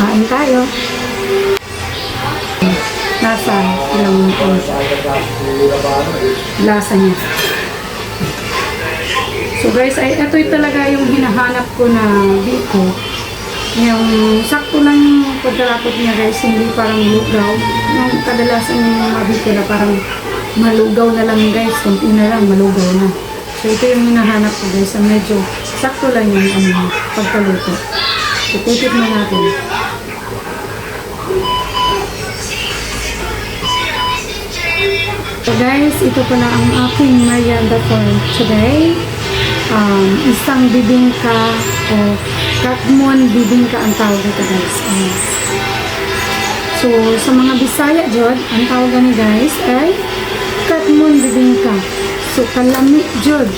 Kain tayo. Nasa ilang lasa niya. So guys, ito talaga yung hinahanap ko na biko. Yung sakto lang yung pagkalapot niya guys, hindi parang lugaw. Yung kadalasan yung mga biko na parang malugaw na lang guys, kunti na lang malugaw na. So ito yung hinahanap ko guys, medyo sakto lang yung pagkaluto. So titikman natin. So guys, ito pala ang aking merienda for today. Isang bibingka o katmon bibingka ang tawag ito guys. So sa mga Bisaya jud, ang tawag ni guys ay katmon bibingka. So kalami jud.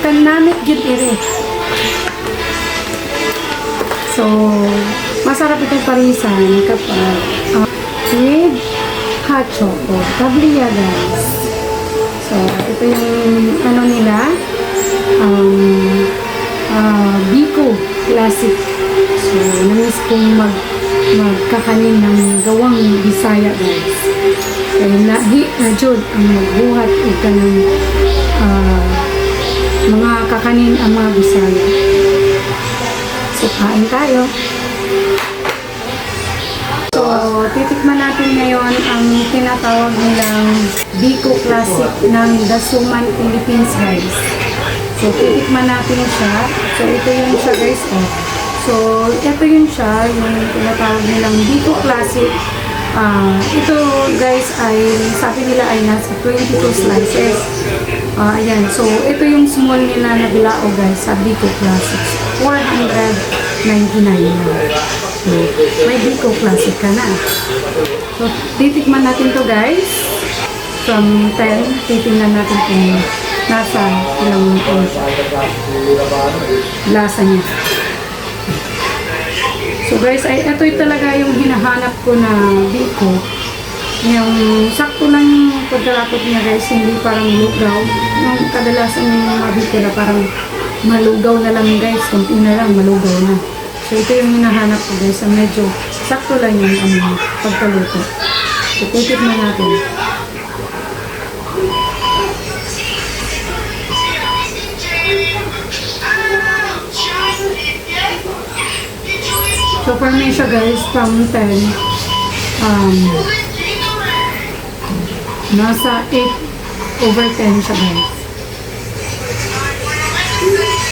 Kanamit jud ire. So masarap itong parisan kapag with hacho o tabliya guys. So ito yung ano nila, biko classic. So namiss kong magkakanin ng gawang Bisaya guys. Kaya lahi na jud ang magbuhat o kanang mga kakanin ang mga Bisaya. So kain tayo. So, titikman natin ngayon ang tinatawag nilang Biko Classic ng Dasuman, Philippines guys. So, titikman natin siya. So, ito yun siya guys. Oh. So, ito yun siya, yung tinatawag nilang Biko Classic. Ito guys ay, sabi nila ay nasa 22 slices. Ayan. So, ito yung small nila na bilao guys sa Biko Classic. 499 na. So, may Biko Classic ka na. So, titikman natin to guys. From 10, titingnan natin kung nasa ilang lasa niya. So guys, ito talaga yung hinahanap ko na biko. Yung sakto lang yung pagkalapot niya guys, hindi parang lugaw. Yung kadalasan yung mga biko na parang malugaw na lang guys, kunti na lang malugaw na. So ito yung hinahanap ko guys, medyo sakto lang yung pagkaluto. So titikman natin. So for me siya guys, from 10, nasa 8/10 siya guys.